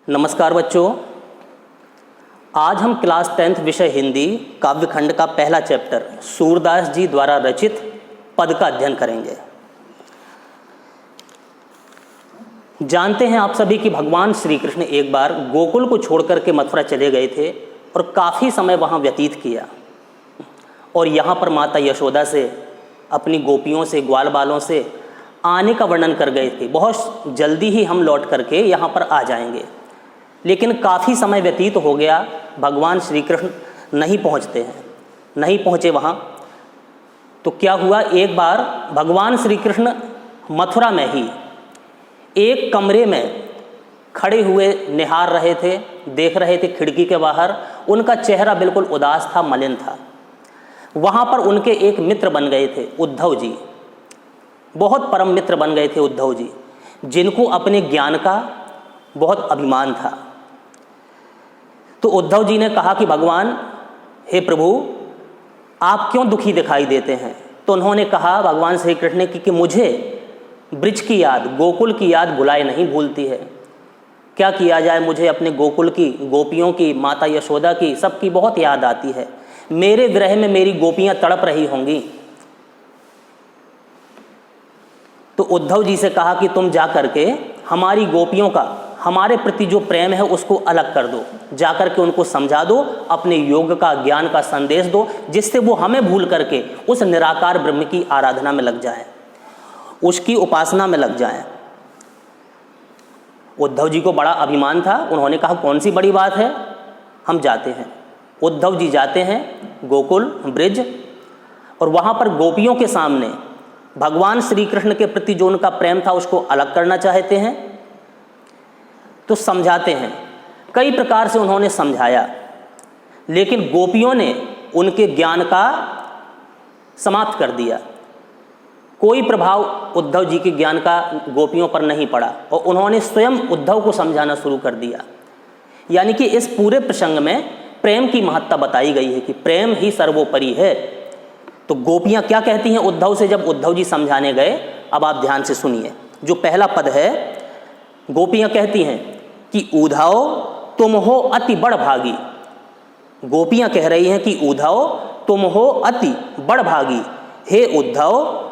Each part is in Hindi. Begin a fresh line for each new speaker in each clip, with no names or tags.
नमस्कार बच्चों, आज हम क्लास 10th विषय हिंदी काव्यखंड का पहला चैप्टर सूरदास जी द्वारा रचित पद का अध्ययन करेंगे। जानते हैं आप सभी कि भगवान श्री कृष्ण एक बार गोकुल को छोड़कर के मथुरा चले गए थे और काफ़ी समय वहाँ व्यतीत किया और यहाँ पर माता यशोदा से, अपनी गोपियों से, ग्वाल बालों से आने का वर्णन कर गए थे। बहुत जल्दी ही हम लौट करके यहाँ पर आ जाएंगे, लेकिन काफ़ी समय व्यतीत हो गया, भगवान श्री कृष्ण नहीं पहुँचे वहाँ। तो क्या हुआ, एक बार भगवान श्री कृष्ण मथुरा में ही एक कमरे में खड़े हुए निहार रहे थे, देख रहे थे खिड़की के बाहर। उनका चेहरा बिल्कुल उदास था, मलिन था। वहाँ पर उनके एक मित्र बन गए थे, उद्धव जी। बहुत परम मित्र बन गए थे उद्धव जी, जिनको अपने ज्ञान का बहुत अभिमान था। तो उद्धव जी ने कहा कि भगवान, हे प्रभु, आप क्यों दुखी दिखाई देते हैं? तो उन्होंने कहा भगवान श्री कृष्ण ने कि मुझे ब्रिज की याद, गोकुल की याद भुलाए नहीं भूलती है। क्या किया जाए, मुझे अपने गोकुल की, गोपियों की, माता यशोदा की, सबकी बहुत याद आती है। मेरे विरह में मेरी गोपियां तड़प रही होंगी। तो उद्धव जी से कहा कि तुम जा करके हमारी गोपियों का हमारे प्रति जो प्रेम है उसको अलग कर दो, जा करके उनको समझा दो, अपने योग का, ज्ञान का संदेश दो, जिससे वो हमें भूल करके उस निराकार ब्रह्म की आराधना में लग जाएं, उसकी उपासना में लग जाएं। उद्धव जी को बड़ा अभिमान था। उन्होंने कहा कौन सी बड़ी बात है, हम जाते हैं। उद्धव जी जाते हैं गोकुल ब्रिज, और वहाँ पर गोपियों के सामने भगवान श्री कृष्ण के प्रति जो उनका प्रेम था उसको अलग करना चाहते हैं। तो समझाते हैं, कई प्रकार से उन्होंने समझाया, लेकिन गोपियों ने उनके ज्ञान का समाप्त कर दिया। कोई प्रभाव उद्धव जी के ज्ञान का गोपियों पर नहीं पड़ा और उन्होंने स्वयं उद्धव को समझाना शुरू कर दिया। यानी कि इस पूरे प्रसंग में प्रेम की महत्ता बताई गई है कि प्रेम ही सर्वोपरि है। तो गोपियां क्या कहती हैं उद्धव से जब उद्धव जी समझाने गए? अब आप ध्यान से सुनिए। जो पहला पद है, गोपियां कहती हैं कि उद्धव तुम हो अति बड़ भागी। गोपियां कह रही हैं कि उद्धव तुम हो अति बड़ भागी, हे उद्धव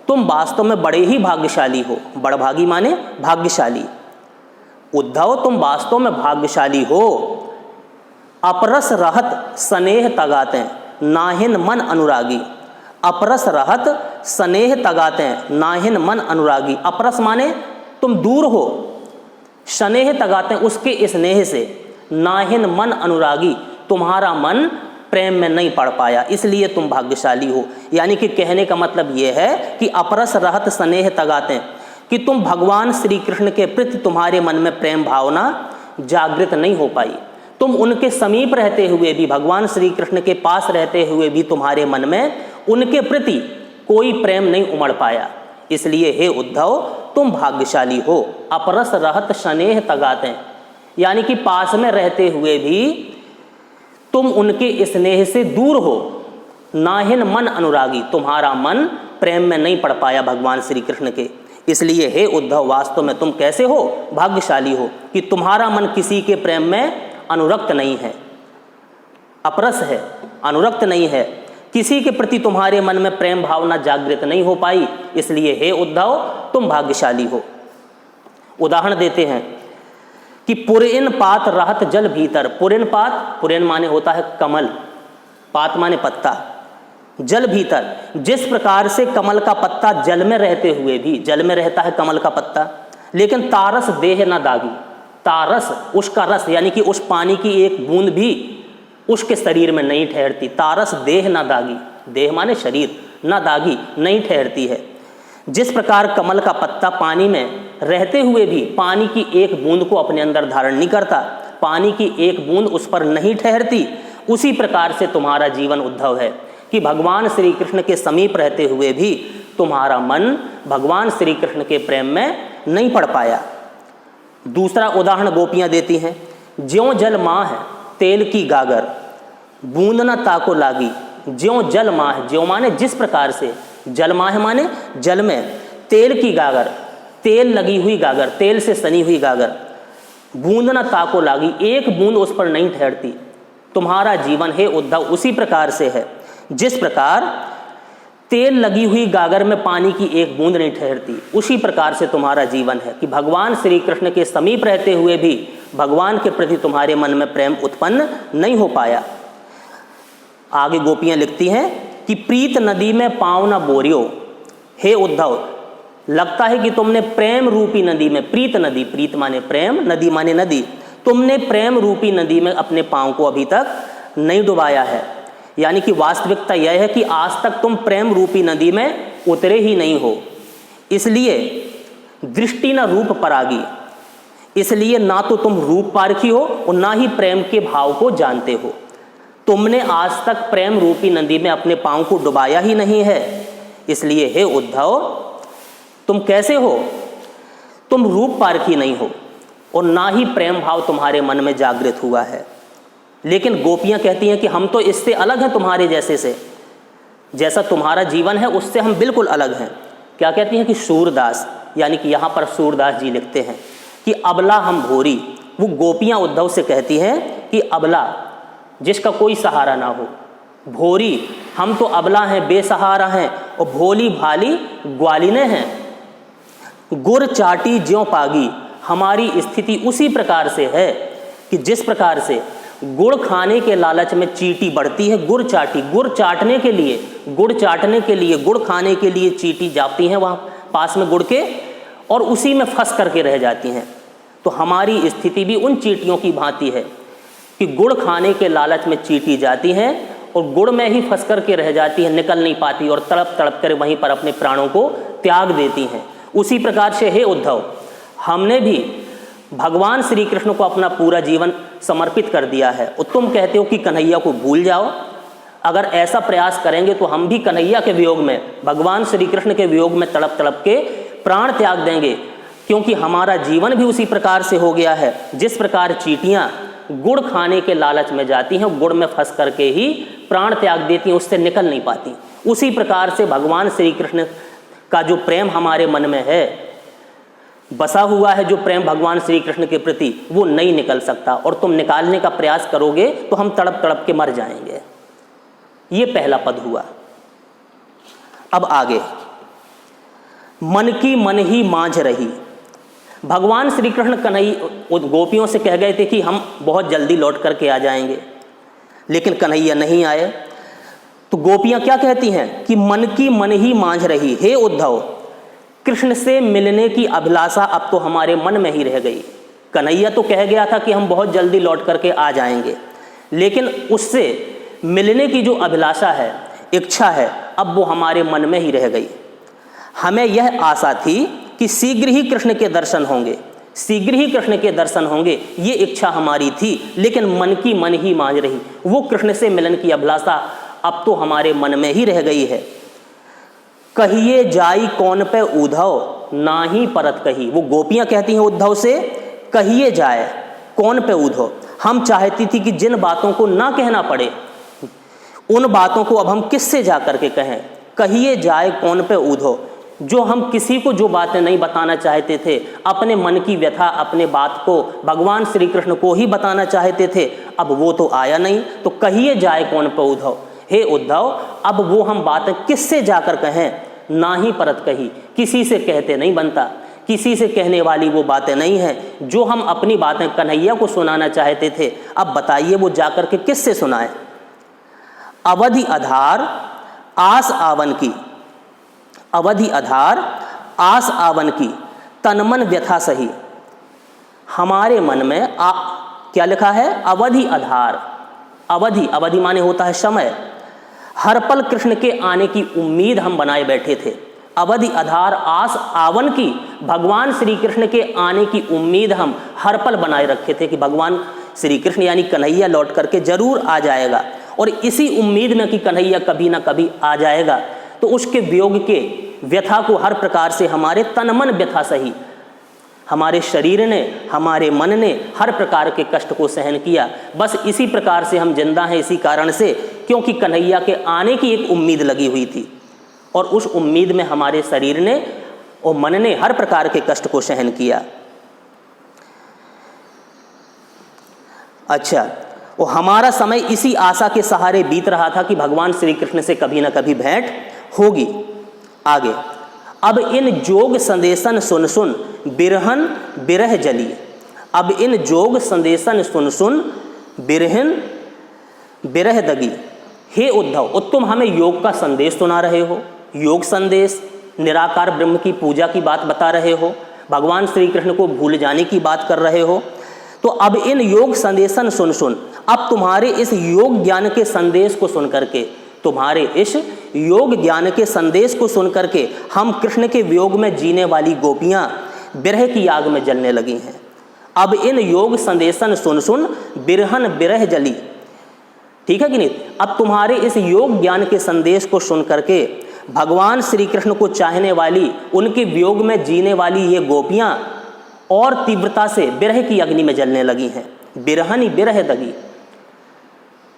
तुम वास्तव में बड़े ही भाग्यशाली हो। बड़भागी माने भाग्यशाली। उद्धव तुम वास्तव में भाग्यशाली हो। अपरस रहत स्नेह तगाते नाहिन मन अनुरागी। अपरस रहत स्नेह तगाते नाहिन मन अनुरागी। अपरस माने तुम दूर हो, स्नेह तगाते उसके स्नेह से, नाहिन मन अनुरागी तुम्हारा मन प्रेम में नहीं पड़ पाया, इसलिए तुम भाग्यशाली हो। यानी कि कहने का मतलब यह है कि अपरस रहत स्नेह तगाते, कि तुम भगवान श्री कृष्ण के प्रति तुम्हारे मन में प्रेम भावना जागृत नहीं हो पाई। तुम उनके समीप रहते हुए भी, भगवान श्री कृष्ण के पास रहते हुए भी तुम्हारे मन में उनके प्रति कोई प्रेम नहीं उमड़ पाया, इसलिए हे उद्धव तुम भाग्यशाली हो। अपरस रहत स्नेह तगाते, यानी कि पास में रहते हुए भी तुम उनके स्नेह से दूर हो। नाहिन मन अनुरागी, तुम्हारा मन प्रेम में नहीं पड़ पाया भगवान श्री कृष्ण के, इसलिए हे उद्धव वास्तव में तुम कैसे हो, भाग्यशाली हो कि तुम्हारा मन किसी के प्रेम में अनुरक्त नहीं है, अपरस है, अनुरक्त नहीं है, किसी के प्रति तुम्हारे मन में प्रेम भावना जागृत नहीं हो पाई, इसलिए हे उद्धव तुम भाग्यशाली हो। उदाहरण देते हैं कि पुरइन पात रहत जल भीतर। पुरइन पात, पुरइन माने होता है कमल, पात माने पत्ता, जल भीतर। जिस प्रकार से कमल का पत्ता जल में रहते हुए भी, जल में रहता है कमल का पत्ता, लेकिन तारस देह न दागी। तारस उसका रस, यानी कि उस पानी की एक बूंद भी उसके शरीर में नहीं ठहरती। तारस देह न दागी, देह माने शरीर, न दागी नहीं ठहरती है। जिस प्रकार कमल का पत्ता पानी में रहते हुए भी पानी की एक बूंद को अपने अंदर धारण नहीं करता, पानी की एक बूंद उस पर नहीं ठहरती, उसी प्रकार से तुम्हारा जीवन उद्धव है कि भगवान श्री कृष्ण के समीप रहते हुए भी तुम्हारा मन भगवान श्री कृष्ण के प्रेम में नहीं पड़ पाया। दूसरा उदाहरण गोपियां देती हैं, ज्यों जल माह तेल की गागर, बूंद न ताको लागी। ज्यों जल माह, ज्यों माने जिस प्रकार से, जल माह माने जल में, तेल की गागर, तेल लगी हुई गागर, तेल से सनी हुई गागर, बूंद न ताको लागी, एक बूंद उस पर नहीं ठहरती। तुम्हारा जीवन हे उद्धव उसी प्रकार से है जिस प्रकार तेल लगी हुई गागर में पानी की एक बूंद नहीं ठहरती, उसी प्रकार से तुम्हारा जीवन है कि भगवान श्री कृष्ण के समीप रहते हुए भी भगवान के प्रति तुम्हारे मन में प्रेम उत्पन्न नहीं हो पाया। आगे गोपियां लिखती हैं कि प्रीत नदी में पाँव न बोरियो, हे उद्धव लगता है कि तुमने प्रेम रूपी नदी में, प्रीत नदी, प्रीत माने प्रेम, नदी माने नदी, तुमने प्रेम रूपी नदी में अपने पाँव को अभी तक नहीं डुबाया है। यानी कि वास्तविकता यह है कि आज तक तुम प्रेम रूपी नदी में उतरे ही नहीं हो, इसलिए दृष्टि न रूप परागी, इसलिए ना तो तुम रूप पारखी हो और ना ही प्रेम के भाव को जानते हो। तुमने आज तक प्रेम रूपी नदी में अपने पाँव को डुबाया ही नहीं है, इसलिए हे उद्धव तुम कैसे हो, तुम रूप पारखी नहीं हो और ना ही प्रेम भाव तुम्हारे मन में जागृत हुआ है। लेकिन गोपियां कहती हैं कि हम तो इससे अलग हैं, तुम्हारे जैसे से, जैसा तुम्हारा जीवन है उससे हम बिल्कुल अलग हैं। क्या कहती हैं कि सूरदास, यानी कि यहाँ पर सूरदास जी लिखते हैं कि अबला हम भोरी, वो गोपियां उद्धव से कहती हैं कि अबला जिसका कोई सहारा ना हो, भोरी हम तो अबला हैं, बेसहारा हैं, और भोली भाली ग्वालिने हैं, गुर चाटी ज्यों पागी, हमारी स्थिति उसी प्रकार से है कि जिस प्रकार से गुड़ खाने के लालच में चींटी बढ़ती है, गुड़ चाटी, गुड़ चाटने के लिए, गुड़ चाटने के लिए, गुड़ खाने के लिए चींटी जाती हैं वहाँ पास में गुड़ के और उसी में फंस करके रह जाती हैं। तो हमारी स्थिति भी उन चींटियों की भांति है कि गुड़ खाने के लालच में चींटी जाती हैं और गुड़ में ही फंस करके रह जाती है, निकल नहीं पाती और तड़प तड़प कर वहीं पर अपने प्राणों को त्याग देती हैं। उसी प्रकार से हे उद्धव हमने भी भगवान श्री कृष्ण को अपना पूरा जीवन समर्पित कर दिया है और तुम कहते हो कि कन्हैया को भूल जाओ। अगर ऐसा प्रयास करेंगे तो हम भी कन्हैया के वियोग में, भगवान श्री कृष्ण के वियोग में तड़प तड़प के प्राण त्याग देंगे, क्योंकि हमारा जीवन भी उसी प्रकार से हो गया है जिस प्रकार चींटियाँ गुड़ खाने के लालच में जाती हैं, गुड़ में फंस करके ही प्राण त्याग देती हैं, उससे निकल नहीं पाती। उसी प्रकार से भगवान श्री कृष्ण का जो प्रेम हमारे मन में है, बसा हुआ है जो प्रेम भगवान श्री कृष्ण के प्रति, वो नहीं निकल सकता और तुम निकालने का प्रयास करोगे तो हम तड़प तड़प के मर जाएंगे। ये पहला पद हुआ। अब आगे, मन की मन ही मांझ रही। भगवान श्री कृष्ण कन्हैया गोपियों से कह गए थे कि हम बहुत जल्दी लौट करके आ जाएंगे, लेकिन कन्हैया नहीं आए। तो गोपियां क्या कहती हैं कि मन की मन ही मांझ रही, हे उद्धव कृष्ण से मिलने की अभिलाषा अब तो हमारे मन में ही रह गई। कन्हैया तो कह गया था कि हम बहुत जल्दी लौट करके आ जाएंगे, लेकिन उससे मिलने की जो अभिलाषा है, इच्छा है, अब वो हमारे मन में ही रह गई। हमें यह आशा थी कि शीघ्र ही कृष्ण के दर्शन होंगे, शीघ्र ही कृष्ण के दर्शन होंगे, ये इच्छा हमारी थी, लेकिन मन की मन ही मांझ रही। वो कृष्ण से मिलन की अभिलाषा अब तो हमारे मन में ही रह गई है। कहिए जाई कौन पे उद्धव ना ही परत कही। वो गोपियां कहती हैं उद्धव से, कहिए जाए कौन पे उद्धव। हम चाहती थी कि जिन बातों को ना कहना पड़े उन बातों को अब हम किससे जा करके कहें। कहिए जाए कौन पे उद्धव, जो हम किसी को जो बातें नहीं बताना चाहते थे, अपने मन की व्यथा, अपने बात को भगवान श्री कृष्ण को ही बताना चाहते थे, अब वो तो आया नहीं। तो कहिए जाए कौन पे उद्धव, हे उद्धव अब वो हम बातें किससे जाकर कहें। ना ही परत कही, किसी से कहते नहीं बनता, किसी से कहने वाली वो बातें नहीं हैं। जो हम अपनी बातें कन्हैया को सुनाना चाहते थे, अब बताइए वो जाकर के किससे सुनाएं। अवधि आधार आस आवन की, अवधि आधार आस आवन की तनमन व्यथा सही। हमारे मन में क्या लिखा है, अवधि आधार। अवधि, अवधि माने होता है समय। हर पल कृष्ण के आने की उम्मीद हम बनाए बैठे थे। अवधि आधार आस आवन की, भगवान श्री कृष्ण के आने की उम्मीद हम हर पल बनाए रखे थे कि भगवान श्री कृष्ण यानी कन्हैया लौट करके जरूर आ जाएगा, और इसी उम्मीद में कि कन्हैया कभी ना कभी आ जाएगा, तो उसके वियोग के व्यथा को हर प्रकार से हमारे तन मन व्यथा सही, हमारे शरीर ने, हमारे मन ने हर प्रकार के कष्ट को सहन किया। बस इसी प्रकार से हम जिंदा हैं, इसी कारण से, क्योंकि कन्हैया के आने की एक उम्मीद लगी हुई थी और उस उम्मीद में हमारे शरीर ने और मन ने हर प्रकार के कष्ट को सहन किया। अच्छा, वो हमारा समय इसी आशा के सहारे बीत रहा था कि भगवान श्री कृष्ण से कभी ना कभी भेंट होगी। आगे, अब इन जोग संदेशन सुन सुन बिरहन बिरह जली। अब इन जोग संदेशन सुन सुन बिरहन बिरह दगी। हे उद्धव, तुम हमें योग का संदेश सुना रहे हो, योग संदेश, निराकार ब्रह्म की पूजा की बात बता रहे हो, भगवान श्री कृष्ण को भूल जाने की बात कर रहे हो। तो अब इन योग संदेशन सुन सुन, अब तुम्हारे इस योग ज्ञान के संदेश को सुन करके, तुम्हारे इस योग ज्ञान के संदेश को सुन करके हम कृष्ण के वियोग में जीने वाली गोपियां बिरह की आग में जलने लगी हैं। अब इन योग संदेशन सुन सुन बिरहन बिरह जली। ठीक है कि नहीं? अब तुम्हारे इस योग ज्ञान के संदेश को सुन करके भगवान श्री कृष्ण को चाहने वाली, उनके वियोग में जीने वाली ये गोपियां और तीव्रता से बिरह की अग्नि में जलने लगी हैं। बिरहनी बिरह दगी,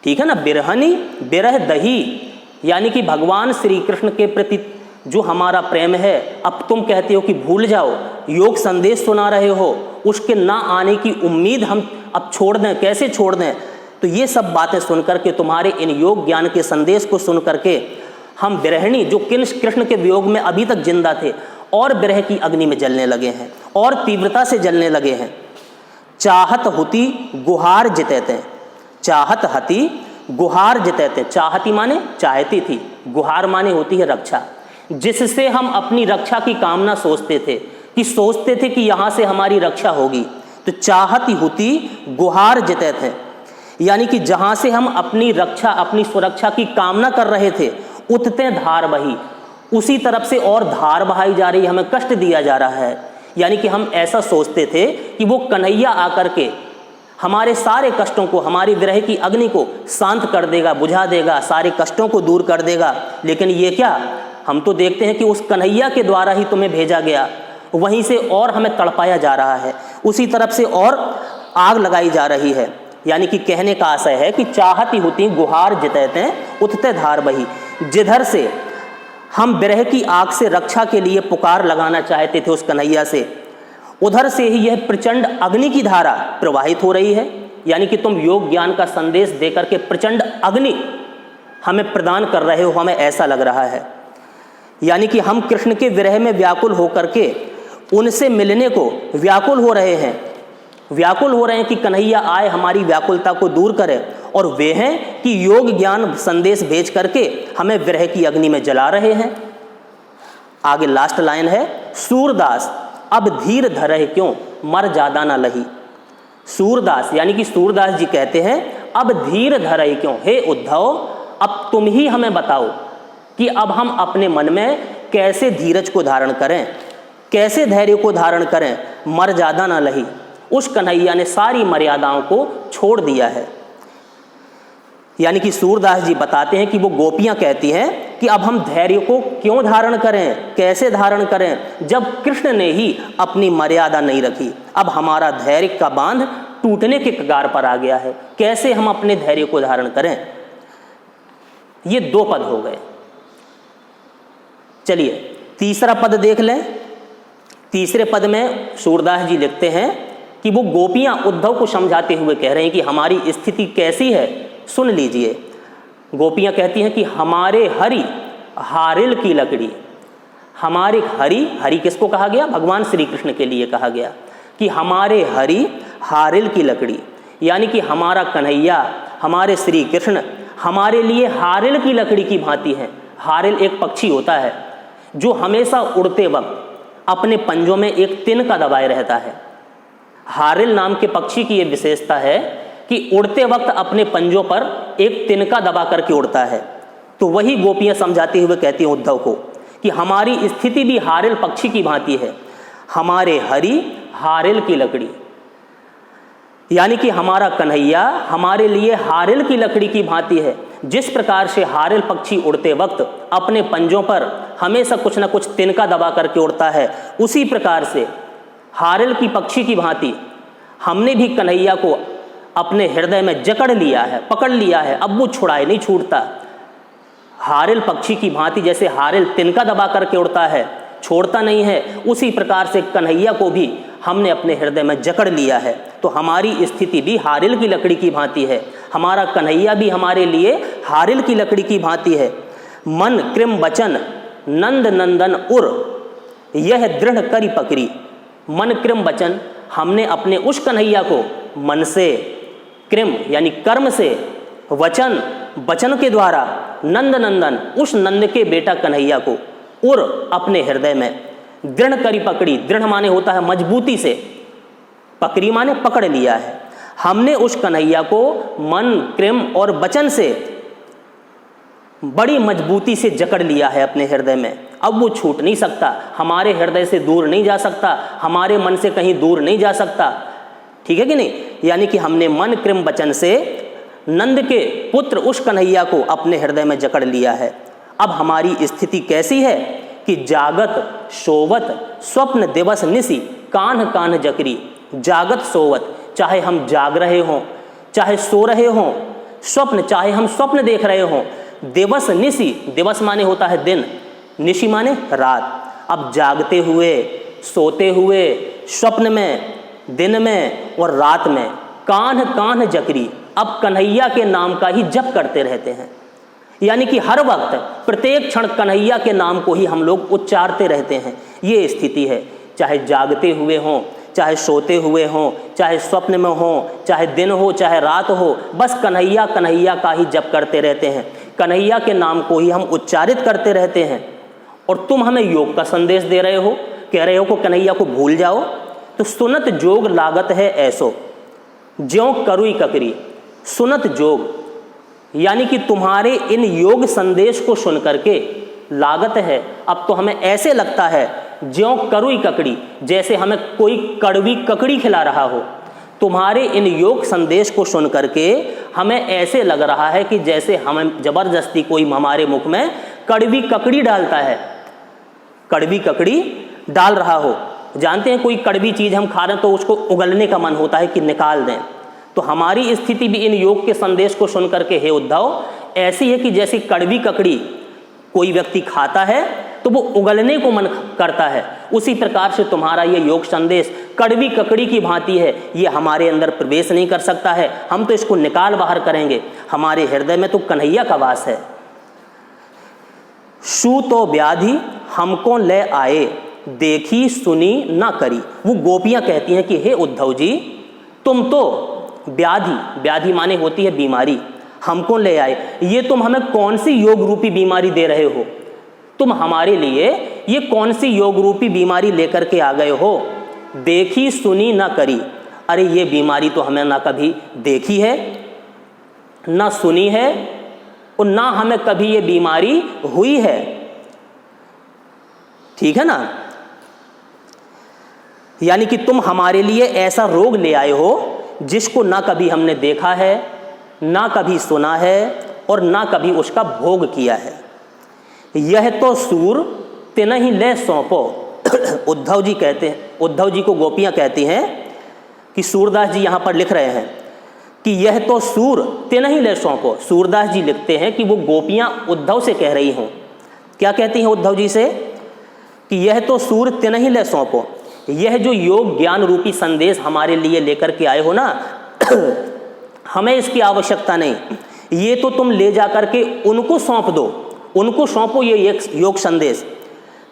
ठीक है ना, बिरहनी बिरह दही, यानी कि भगवान श्री कृष्ण के प्रति जो हमारा प्रेम है, अब तुम कहते हो कि भूल जाओ, योग संदेश सुना रहे हो, उसके ना आने की उम्मीद हम अब छोड़ दें, कैसे छोड़ दें? तो ये सब बातें सुन करके, तुम्हारे इन योग ज्ञान के संदेश को सुन करके हम बिरहणी, जो कृष्ण के वियोग में अभी तक जिंदा थे, और बिरह की अग्नि में जलने लगे हैं और तीव्रता से जलने लगे हैं। चाहत होती गुहार जितैते, चाहत हती गुहार जितैते। चाहती माने चाहती थी, गुहार माने होती है रक्षा, जिससे हम अपनी रक्षा की कामना सोचते थे कि यहाँ से हमारी रक्षा होगी। तो चाहती होती गुहार जितैते, यानी कि जहाँ से हम अपनी रक्षा, अपनी सुरक्षा की कामना कर रहे थे, उतते धार बही, उसी तरफ से और धार बहाई जा रही, हमें कष्ट दिया जा रहा है। यानी कि हम ऐसा सोचते थे कि वो कन्हैया आकर के हमारे सारे कष्टों को, हमारी विरह की अग्नि को शांत कर देगा, बुझा देगा, सारे कष्टों को दूर कर देगा। लेकिन ये क्या, हम तो देखते हैं कि उस कन्हैया के द्वारा ही तुम्हें भेजा गया, वहीं से और हमें तड़पाया जा रहा है, उसी तरफ से और आग लगाई जा रही है। यानी कि कहने का आशय है कि चाहती होती गुहार जितैते उतते धार बही, जिधर से हम विरह की आग से रक्षा के लिए पुकार लगाना चाहते थे उस कन्हैया से, उधर से ही यह प्रचंड अग्नि की धारा प्रवाहित हो रही है। यानी कि तुम योग ज्ञान का संदेश देकर के प्रचंड अग्नि हमें प्रदान कर रहे हो, हमें ऐसा लग रहा है। यानी कि हम कृष्ण के विरह में व्याकुल होकर के उनसे मिलने को व्याकुल हो रहे हैं, व्याकुल हो रहे हैं कि कन्हैया आए, हमारी व्याकुलता को दूर करे, और वे हैं कि योग ज्ञान संदेश भेज करके हमें विरह की अग्नि में जला रहे हैं। आगे लास्ट लाइन है, सूरदास अब धीर धरह क्यों मर ज्यादा ना लही। सूरदास यानी कि सूरदास जी कहते हैं, अब धीर धरह क्यों, हे उद्धव अब तुम ही हमें बताओ कि अब हम अपने मन में कैसे धीरज को धारण करें, कैसे धैर्य को धारण करें। मर ज्यादा ना लही, उस कन्हैया ने सारी मर्यादाओं को छोड़ दिया है। यानी कि सूरदास जी बताते हैं कि वो गोपियां कहती हैं कि अब हम धैर्य को क्यों धारण करें, कैसे धारण करें, जब कृष्ण ने ही अपनी मर्यादा नहीं रखी। अब हमारा धैर्य का बांध टूटने के कगार पर आ गया है, कैसे हम अपने धैर्य को धारण करें। ये दो पद हो गए। चलिए तीसरा पद देख लें। तीसरे पद में सूरदास जी लिखते हैं कि वो गोपियां उद्धव को समझाते हुए कह रहे हैं कि हमारी स्थिति कैसी है, सुन लीजिए। गोपियां कहती हैं कि हमारे हरि हारिल की लकड़ी, हमारे हरि, हरि किसको कहा गया, भगवान श्री कृष्ण के लिए कहा गया कि हमारे हरि हारिल की लकड़ी, यानी कि हमारा कन्हैया, हमारे श्री कृष्ण हमारे लिए हारिल की लकड़ी की भांति है। हारिल एक पक्षी होता है जो हमेशा उड़ते वक्त अपने पंजों में एक तिनका दबाए रहता है। हारिल नाम के पक्षी की यह विशेषता है कि उड़ते वक्त अपने पंजों पर एक तिनका दबा करके उड़ता है। तो वही गोपियां समझाते हुए कहती हैं उद्धव को कि हमारी स्थिति भी हारिल पक्षी की भांति है, हमारे हरि हारिल की लकड़ी, यानी कि हमारा कन्हैया हमारे लिए हारिल की लकड़ी की भांति है। जिस प्रकार से हारिल पक्षी उड़ते वक्त अपने पंजों पर हमेशा कुछ न कुछ तिनका दबा करके उड़ता है, उसी प्रकार से हारिल की पक्षी की भांति हमने भी कन्हैया को अपने हृदय में जकड़ लिया है, पकड़ लिया है। अब वो छुड़ाए नहीं छूटता। हारिल पक्षी की भांति जैसे हारिल तिनका दबा करके उड़ता है, छोड़ता नहीं है, उसी प्रकार से कन्हैया को भी हमने अपने हृदय में जकड़ लिया है। तो हमारी स्थिति भी हारिल की लकड़ी की भांति है, हमारा कन्हैया भी हमारे लिए हारिल की लकड़ी की भांति है। मन कृम वचन नंद नंदन उर, यह दृढ़ करी पकड़ी। मन कृम वचन, हमने अपने उस कन्हैया को मन से, कृम यानी कर्म से, वचन वचन के द्वारा, नंद नंदन उस नंद के बेटा कन्हैया को, उर अपने हृदय में, दृढ़ करी पकड़ी। दृढ़ माने होता है मजबूती से, पकड़ी माने पकड़ लिया है। हमने उस कन्हैया को मन कृम और वचन से बड़ी मजबूती से जकड़ लिया है अपने हृदय में। अब वो छूट नहीं सकता, हमारे हृदय से दूर नहीं जा सकता, हमारे मन से कहीं दूर नहीं जा सकता। ठीक है कि नहीं? यानी कि हमने मन कृम वचन से नंद के पुत्र उस कन्हैया को अपने हृदय में जकड़ लिया है। अब हमारी स्थिति कैसी है कि जागत सोवत स्वप्न दिवस निसी कान्ह कान्ह जकरी। जागत सोवत, चाहे हम जाग रहे हों, चाहे सो रहे हों, स्वप्न चाहे हम स्वप्न देख रहे हों, दिवस निसी, दिवस माने होता है दिन, निशी माने रात। अब जागते हुए, सोते हुए, स्वप्न में, दिन में और रात में कान्ह कान्ह जकरी, अब कन्हैया के नाम का ही जप करते रहते हैं। यानी कि हर वक्त प्रत्येक क्षण कन्हैया के नाम को ही हम लोग उच्चारते रहते हैं। ये स्थिति है, चाहे जागते हुए हों, चाहे सोते हुए हों, चाहे स्वप्न में हों, चाहे दिन हो, चाहे रात हो, बस कन्हैया कन्हैया का ही जप करते रहते हैं, कन्हैया के नाम को ही हम उच्चारित करते रहते हैं। और तुम हमें योग का संदेश दे रहे हो, कह रहे हो कि कन्हैया को भूल जाओ। तो सुनत जोग लागत है ऐसो ज्यों करुई ककरी। सुनत जोग यानी कि तुम्हारे इन योग संदेश को सुन करके लागत है, अब तो हमें ऐसे लगता है ज्यों करुई ककड़ी, जैसे हमें कोई कड़वी ककड़ी खिला रहा हो। तुम्हारे इन योग संदेश को सुन करके हमें ऐसे लग रहा है कि जैसे हमें जबरदस्ती कोई हमारे मुख में कड़वी ककड़ी डालता है, कड़वी ककड़ी डाल रहा हो। जानते हैं कोई कड़वी चीज़ हम खा रहे हैं तो उसको उगलने का मन होता है कि निकाल दें। तो हमारी स्थिति भी इन योग के संदेश को सुन करके हे उद्धव ऐसी है कि जैसी कड़वी ककड़ी कोई व्यक्ति खाता है तो वो उगलने को मन करता है, उसी प्रकार से तुम्हारा ये योग संदेश कड़वी ककड़ी की भांति है। ये हमारे अंदर प्रवेश नहीं कर सकता है, हम तो इसको निकाल बाहर करेंगे। हमारे हृदय में तो कन्हैया का वास है। सू तो व्याधि हमको ले आए, देखी सुनी ना करी। वो गोपियां कहती हैं कि हे उद्धव जी, तुम तो व्याधि, व्याधि माने होती है बीमारी, हमको ले आए। ये तुम हमें कौन सी योग रूपी बीमारी दे रहे हो? तुम हमारे लिए ये कौन सी योग रूपी बीमारी लेकर के आ गए हो? देखी सुनी ना करी। अरे ये बीमारी तो हमें ना कभी देखी है, ना सुनी है, और ना हमें कभी ये बीमारी हुई है। ठीक है ना? यानी कि तुम हमारे लिए ऐसा रोग ले आए हो जिसको ना कभी हमने देखा है, ना कभी सुना है और ना कभी उसका भोग किया है। यह तो सूर तिनहि ले सौंपो। उद्धव जी कहते हैं, उद्धव जी को गोपियां कहती हैं कि सूरदास जी यहां पर लिख रहे हैं कि यह तो सूर तिनहि ले सौंपो। सूरदास जी लिखते हैं कि वो गोपियां उद्धव से कह रही हों। क्या कहती हैं उद्धव जी से? कि यह तो सूर तिनहि ले सौंपो। यह जो योग ज्ञान रूपी संदेश हमारे लिए लेकर के आए हो ना, हमें इसकी आवश्यकता नहीं। ये तो तुम ले जा करके उनको सौंप दो, उनको सौंपो ये योग संदेश।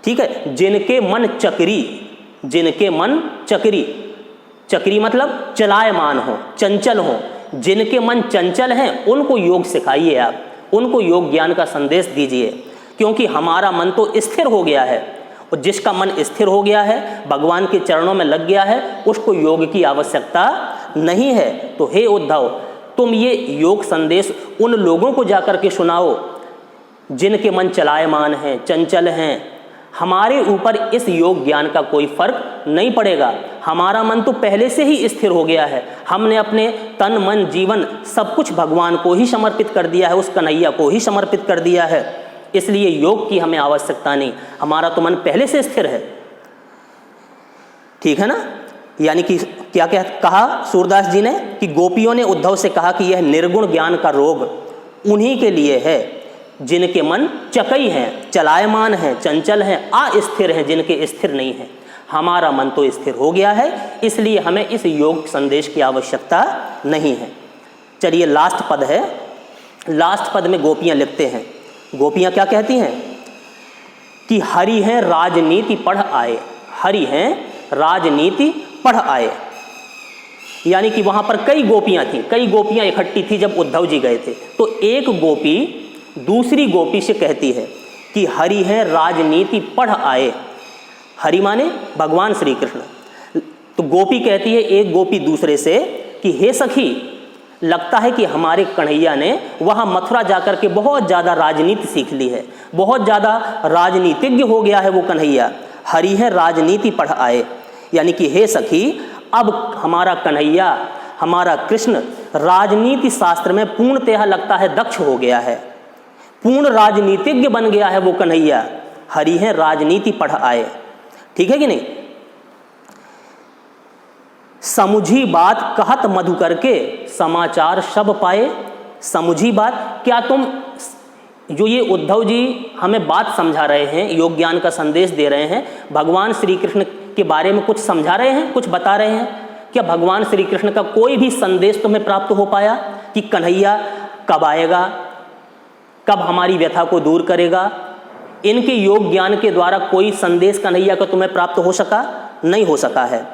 ठीक है? जिनके मन चक्री, जिनके मन चक्री, चक्री मतलब चलायमान हो, चंचल हो, जिनके मन चंचल हैं उनको योग सिखाइए आप, उनको योग ज्ञान का संदेश दीजिए। क्योंकि हमारा मन तो स्थिर हो गया है, और जिसका मन स्थिर हो गया है, भगवान के चरणों में लग गया है, उसको योग की आवश्यकता नहीं है। तो हे उद्धव, तुम ये योग संदेश उन लोगों को जाकर के सुनाओ जिनके मन चलायमान हैं, चंचल हैं। हमारे ऊपर इस योग ज्ञान का कोई फर्क नहीं पड़ेगा। हमारा मन तो पहले से ही स्थिर हो गया है। हमने अपने तन मन जीवन सब कुछ भगवान को ही समर्पित कर दिया है, उस कन्हैया को ही समर्पित कर दिया है। इसलिए योग की हमें आवश्यकता नहीं, हमारा तो मन पहले से स्थिर है। ठीक है ना? यानी कि क्या क्या कहा सूरदास जी ने कि गोपियों ने उद्धव से कहा कि यह निर्गुण ज्ञान का रोग उन्हीं के लिए है जिनके मन चकई हैं, चलायमान हैं, चंचल हैं, अस्थिर हैं, जिनके स्थिर नहीं हैं। हमारा मन तो स्थिर हो गया है, इसलिए हमें इस योग संदेश की आवश्यकता नहीं है। चलिए लास्ट पद है, लास्ट पद में गोपियां लिखते हैं। गोपियां क्या कहती हैं कि हरि हैं राजनीति पढ़ आए, हरि हैं राजनीति पढ़ आए। यानी कि वहां पर कई गोपियां थीं, कई गोपियां इकट्ठी थी जब उद्धव जी गए थे। तो एक गोपी दूसरी गोपी से कहती है कि हरि हैं राजनीति पढ़ आए। हरि माने भगवान श्री कृष्ण। तो गोपी कहती है एक गोपी दूसरे से कि हे सखी, लगता है कि हमारे कन्हैया ने वहाँ मथुरा जाकर के बहुत ज़्यादा राजनीति सीख ली है, बहुत ज़्यादा राजनीतिज्ञ हो गया है वो कन्हैया। हरि है राजनीति पढ़ आए, यानी कि हे सखी, अब हमारा कन्हैया, हमारा कृष्ण राजनीति शास्त्र में पूर्णतः लगता है दक्ष हो गया है, पूर्ण राजनीतिज्ञ बन गया है वो कन्हैया। हरि है राजनीति पढ़ आए, ठीक है कि नहीं। समुझी बात कहत मधुकर के समाचार सब पाए। समुझी बात, क्या तुम, जो ये उद्धव जी हमें बात समझा रहे हैं, योग ज्ञान का संदेश दे रहे हैं, भगवान श्री कृष्ण के बारे में कुछ समझा रहे हैं, कुछ बता रहे हैं, क्या भगवान श्री कृष्ण का कोई भी संदेश तुम्हें प्राप्त हो पाया कि कन्हैया कब आएगा, कब हमारी व्यथा को दूर करेगा? इनके योग ज्ञान के द्वारा कोई संदेश कन्हैया का तुम्हें प्राप्त हो सका? नहीं हो सका है।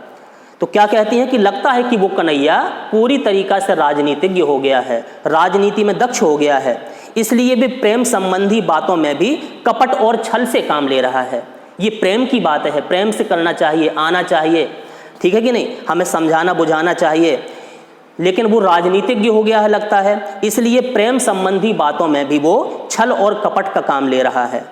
तो क्या कहती हैं कि लगता है कि वो कन्हैया पूरी तरीका से राजनीतिज्ञ हो गया है, राजनीति में दक्ष हो गया है, इसलिए भी प्रेम संबंधी बातों में भी कपट और छल से काम ले रहा है। ये प्रेम की बात है, प्रेम से करना चाहिए, आना चाहिए, ठीक है कि नहीं, हमें समझाना बुझाना चाहिए, लेकिन वो राजनीतिज्ञ हो गया है लगता है, इसलिए प्रेम संबंधी बातों में भी वो छल और कपट का काम ले रहा है,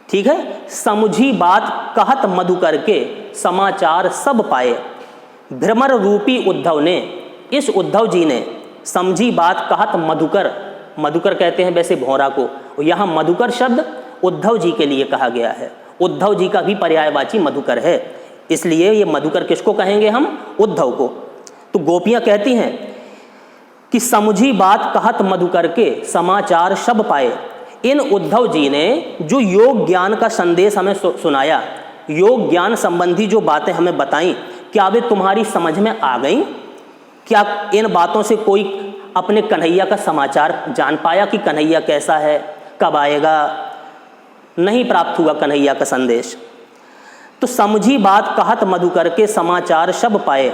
ठीक है। समुझी बात कहत मधुकर के समाचार सब पाए। भ्रमर रूपी उद्धव ने, इस उद्धव जी ने समझी बात कहत मधुकर, मधुकर कहते हैं वैसे भौरा को, यहाँ मधुकर शब्द उद्धव जी के लिए कहा गया है, उद्धव जी का भी पर्यायवाची मधुकर है, इसलिए ये मधुकर किसको कहेंगे हम? उद्धव को। तो गोपियां कहती हैं कि समझी बात कहत मधुकर के समाचार सब पाए। इन उद्धव जी ने जो योग ज्ञान का संदेश हमें सुनाया, योग ज्ञान संबंधी जो बातें हमें बताई, क्या वे तुम्हारी समझ में आ गई? क्या इन बातों से कोई अपने कन्हैया का समाचार जान पाया कि कन्हैया कैसा है, कब आएगा? नहीं प्राप्त हुआ कन्हैया का संदेश। तो समझी बात कहत मधुकर के समाचार सब पाए,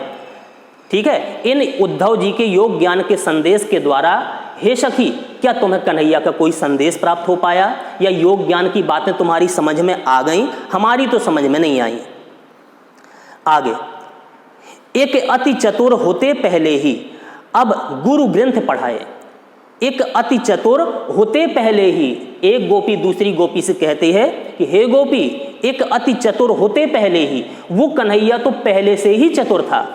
ठीक है। इन उद्धव जी के योग ज्ञान के संदेश के द्वारा हे सखी, क्या तुम्हें कन्हैया का कोई संदेश प्राप्त हो पाया, या योग ज्ञान की बातें तुम्हारी समझ में आ गई? हमारी तो समझ में नहीं आई। आगे, एक अति चतुर होते पहले ही अब गुरु ग्रंथ पढ़ाए। एक अति चतुर होते पहले ही, एक गोपी दूसरी गोपी से कहती है कि हे गोपी, एक अति चतुर होते पहले ही, वो कन्हैया तो पहले से ही चतुर था,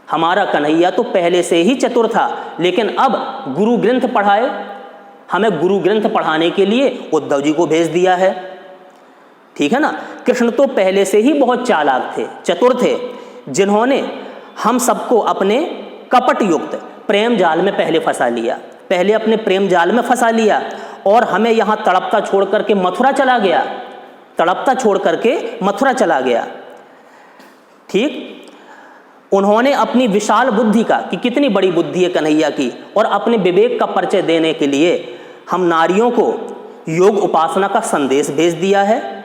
हमारा कन्हैया तो पहले से ही चतुर था, लेकिन अब गुरु ग्रंथ पढ़ाए, हमें गुरु ग्रंथ पढ़ाने के लिए उद्धव जी को भेज दिया है, ठीक है ना। कृष्ण तो पहले से ही बहुत चालाक थे, चतुर थे, जिन्होंने हम सबको अपने कपट युक्त प्रेम जाल में पहले फंसा लिया, पहले अपने प्रेम जाल में फंसा लिया, और हमें यहाँ तड़पता छोड़ करके मथुरा चला गया, तड़पता छोड़ करके मथुरा चला गया, ठीक। उन्होंने अपनी विशाल बुद्धि का, कि कितनी बड़ी बुद्धि है कन्हैया की, और अपने विवेक का परिचय देने के लिए हम नारियों को योग उपासना का संदेश भेज दिया है।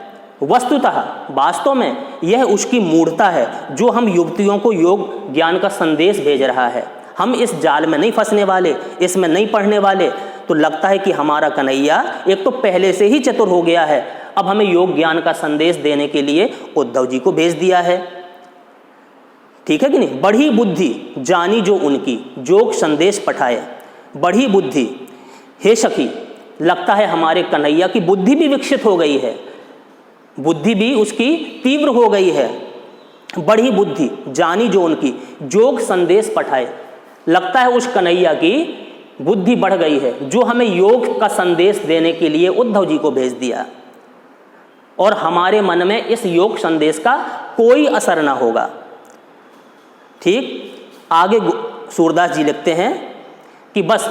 वस्तुतः वास्तव में यह उसकी मूढ़ता है जो हम युवतियों को योग ज्ञान का संदेश भेज रहा है। हम इस जाल में नहीं फंसने वाले, इसमें नहीं पढ़ने वाले। तो लगता है कि हमारा कन्हैया एक तो पहले से ही चतुर हो गया है, अब हमें योग ज्ञान का संदेश देने के लिए उद्धव जी को भेज दिया है, ठीक है कि नहीं। बढ़ी बुद्धि जानी जो उनकी, जोग संदेश पठाए। बढ़ी बुद्धि, हे सखी, लगता है हमारे कन्हैया की बुद्धि भी विकसित हो गई है, बुद्धि भी उसकी तीव्र हो गई है। बढ़ी बुद्धि जानी जो उनकी, जोग संदेश पठाए। लगता है उस कन्हैया की बुद्धि बढ़ गई है, जो हमें योग का संदेश देने के लिए उद्धव जी को भेज दिया, और हमारे मन में इस योग संदेश का कोई असर ना होगा, ठीक। आगे सूरदास जी लिखते हैं कि बस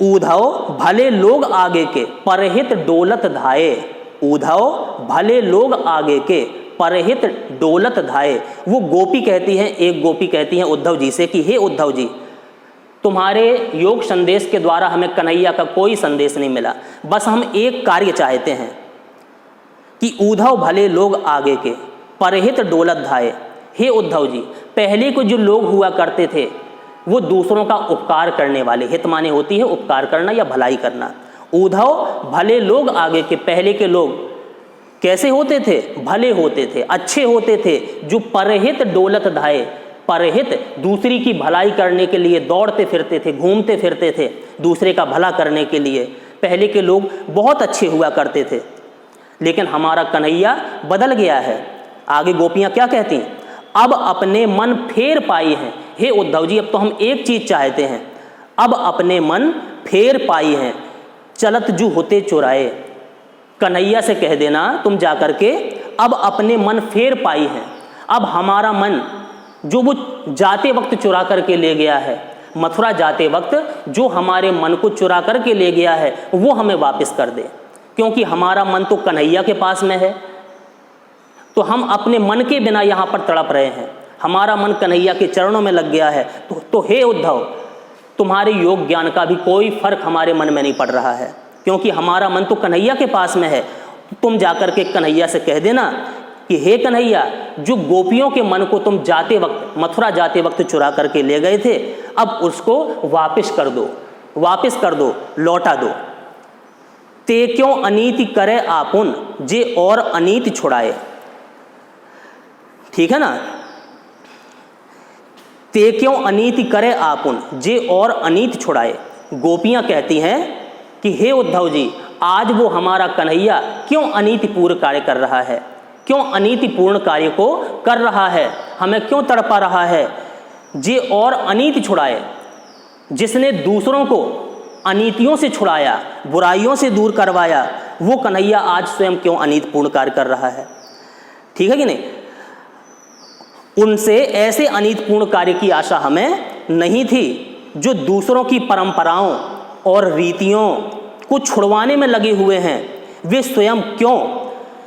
उद्धव भले लोग आगे के, परहित डोलत धाये। उद्धव भले लोग आगे के, परहित डोलत धाये। वो गोपी कहती है, एक गोपी कहती है उद्धव जी से कि हे उद्धव जी, तुम्हारे योग संदेश के द्वारा हमें कन्हैया का कोई संदेश नहीं मिला, बस हम एक कार्य चाहते हैं कि उद्धव भले लोग आगे के, परहित डोलत धाये। हे उद्धव जी, पहले को जो लोग हुआ करते थे वो दूसरों का उपकार करने वाले, हित माने होती है उपकार करना या भलाई करना। उद्धव भले लोग आगे के, पहले के लोग कैसे होते थे? भले होते थे, अच्छे होते थे, जो परहित डोलत धाये, परहित दूसरी की भलाई करने के लिए दौड़ते फिरते थे, घूमते फिरते थे, दूसरे का भला करने के लिए पहले के लोग बहुत अच्छे हुआ करते थे। लेकिन हमारा कन्हैया बदल गया है। आगे गोपियां क्या कहती हैं? अब अपने मन फेर पाई हैं। हे उद्धव जी, अब तो हम एक चीज चाहते हैं, अब अपने मन फेर पाई हैं, चलत जू होते चुराए। कन्हैया से कह देना तुम जाकर के, अब अपने मन फेर पाई हैं, अब हमारा मन जो वो जाते वक्त चुरा करके ले गया है, मथुरा जाते वक्त जो हमारे मन को चुरा करके ले गया है, वो हमें वापस कर दे। क्योंकि हमारा मन तो कन्हैया के पास में है, तो हम अपने मन के बिना यहाँ पर तड़प रहे हैं। हमारा मन कन्हैया के चरणों में लग गया है। तो हे उद्धव, तुम्हारे योग ज्ञान का भी कोई फर्क हमारे मन में नहीं पड़ रहा है, क्योंकि हमारा मन तो कन्हैया के पास में है। तुम जाकर के कन्हैया से कह देना कि हे कन्हैया, जो गोपियों के मन को तुम जाते वक्त, मथुरा जाते वक्त चुरा करके ले गए थे, अब उसको वापस कर दो, वापस कर दो, लौटा दो। ते क्यों अनीति करे आपुन, जे और अनीति छुड़ाए। ठीक है ना? ते क्यों अनीति करे आपुन, जे और अनीति छुड़ाए। गोपियां कहती हैं कि हे उद्धव जी, आज वो हमारा कन्हैया क्यों अनीतिपूर्ण कार्य कर रहा है, क्यों अनीतिपूर्ण कार्य को कर रहा है, हमें क्यों तड़पा रहा है। जे और अनीति छुड़ाए, जिसने दूसरों को अनीतियों से छुड़ाया, बुराइयों से दूर करवाया, वो कन्हैया आज स्वयं क्यों अनीतिपूर्ण कार्य कर रहा है। ठीक है कि नहीं? उनसे ऐसे अनीतिपूर्ण कार्य की आशा हमें नहीं थी, जो दूसरों की परंपराओं और रीतियों को छुड़वाने में लगे हुए हैं, वे स्वयं क्यों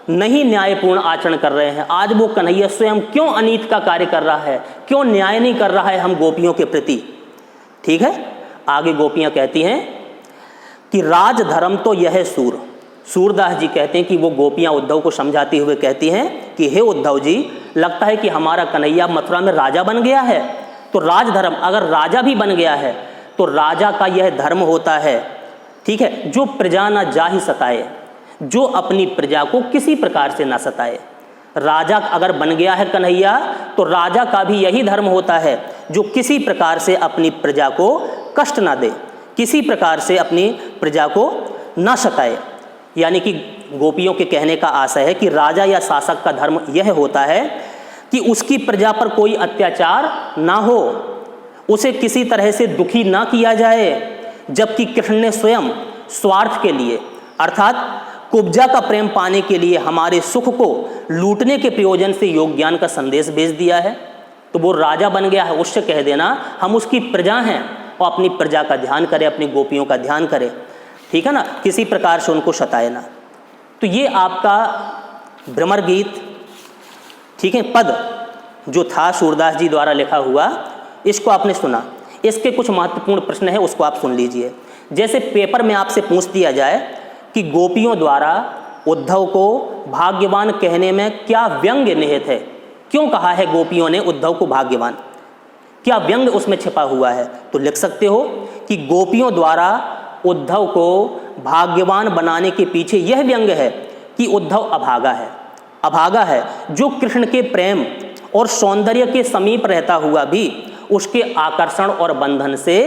नहीं न्यायपूर्ण आचरण कर रहे हैं। आज वो कन्हैया स्वयं क्यों अनीत का कार्य कर रहा है, क्यों न्याय नहीं कर रहा है हम गोपियों के प्रति। ठीक है? आगे गोपियां कहती हैं कि राज धर्म तो यह सूर। सूरदास जी कहते हैं कि वो गोपियां उद्धव को समझाते हुए कहती हैं कि हे उद्धव जी, लगता है कि हमारा कन्हैया मथुरा में राजा बन गया है। तो राजधर्म, अगर राजा भी बन गया है तो राजा का यह धर्म होता है, ठीक है, जो प्रजा ना जा ही सताए, जो अपनी प्रजा को किसी प्रकार से ना सताए। राजा अगर बन गया है कन्हैया, तो राजा का भी यही धर्म होता है, जो किसी प्रकार से अपनी प्रजा को कष्ट ना दे, किसी प्रकार से अपनी प्रजा को ना सताए। यानी कि गोपियों के कहने का आशय है कि राजा या शासक का धर्म यह होता है कि उसकी प्रजा पर कोई अत्याचार ना हो, उसे किसी तरह से दुखी ना किया जाए। जबकि कृष्ण ने स्वयं स्वार्थ के लिए, अर्थात कुब्जा का प्रेम पाने के लिए, हमारे सुख को लूटने के प्रयोजन से योग ज्ञान का संदेश भेज दिया है। तो वो राजा बन गया है, उससे कह देना हम उसकी प्रजा हैं और अपनी प्रजा का ध्यान करें, अपनी गोपियों का ध्यान करें। ठीक है ना? किसी प्रकार से उनको सताए ना। तो ये आपका भ्रमर गीत, ठीक है, पद जो था सूरदास जी द्वारा लिखा हुआ, इसको आपने सुना। इसके कुछ महत्वपूर्ण प्रश्न हैं, उसको आप सुन लीजिए। जैसे पेपर में आपसे पूछ दिया जाए कि गोपियों द्वारा उद्धव को भाग्यवान कहने में क्या व्यंग्य निहित है, क्यों कहा है गोपियों ने उद्धव को भाग्यवान, क्या व्यंग्य उसमें छिपा हुआ है। तो लिख सकते हो कि गोपियों द्वारा उद्धव को भाग्यवान बनाने के पीछे यह व्यंग्य है कि उद्धव अभागा है, अभागा है, जो कृष्ण के प्रेम और सौंदर्य के समीप रहता हुआ भी उसके आकर्षण और बंधन से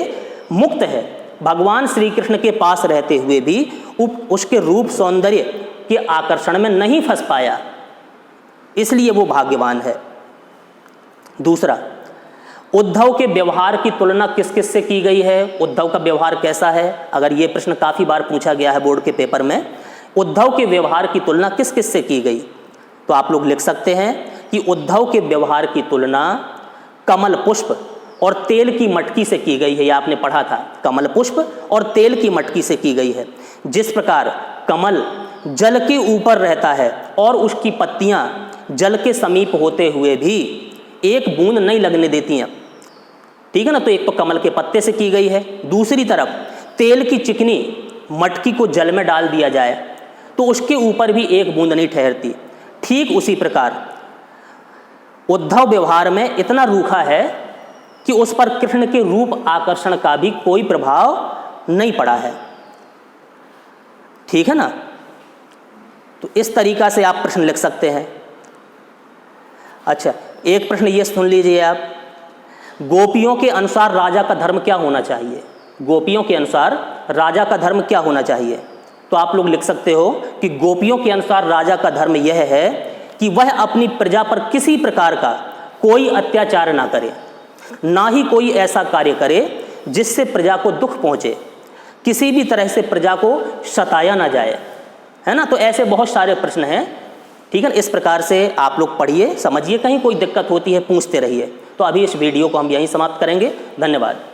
मुक्त है। भगवान श्री कृष्ण के पास रहते हुए भी उसके रूप सौंदर्य के आकर्षण में नहीं फंस पाया, इसलिए वो भाग्यवान है। दूसरा, उद्धव के व्यवहार की तुलना किस किस से की गई है, उद्धव का व्यवहार कैसा है। अगर ये प्रश्न काफ़ी बार पूछा गया है बोर्ड के पेपर में, उद्धव के व्यवहार की तुलना किस किस से की गई, तो आप लोग लिख सकते हैं कि उद्धव के व्यवहार की तुलना कमल पुष्प और तेल की मटकी से की गई है। यह आपने पढ़ा था, कमल पुष्प और तेल की मटकी से की गई है। जिस प्रकार कमल जल के ऊपर रहता है और उसकी पत्तियां जल के समीप होते हुए भी एक बूंद नहीं लगने देती हैं। ठीक है ना, तो एक तो कमल के पत्ते से की गई है, दूसरी तरफ तेल की चिकनी मटकी को जल में डाल दिया जाए तो उसके ऊपर भी एक बूंद नहीं ठहरती। ठीक उसी प्रकार उद्धव व्यवहार में इतना रूखा है कि उस पर कृष्ण के रूप आकर्षण का भी कोई प्रभाव नहीं पड़ा है। ठीक है ना, तो इस तरीका से आप प्रश्न लिख सकते हैं। अच्छा, एक प्रश्न ये सुन लीजिए आप, गोपियों के अनुसार राजा का धर्म क्या होना चाहिए? गोपियों के अनुसार राजा का धर्म क्या होना चाहिए? तो आप लोग लिख सकते हो कि गोपियों के अनुसार राजा का धर्म यह है कि वह अपनी प्रजा पर किसी प्रकार का कोई अत्याचार ना करे, ना ही कोई ऐसा कार्य करे जिससे प्रजा को दुख पहुंचे, किसी भी तरह से प्रजा को सताया ना जाए, है ना। तो ऐसे बहुत सारे प्रश्न हैं। ठीक है, इस प्रकार से आप लोग पढ़िए, समझिए, कहीं कोई दिक्कत होती है पूछते रहिए। तो अभी इस वीडियो को हम यहीं समाप्त करेंगे। धन्यवाद।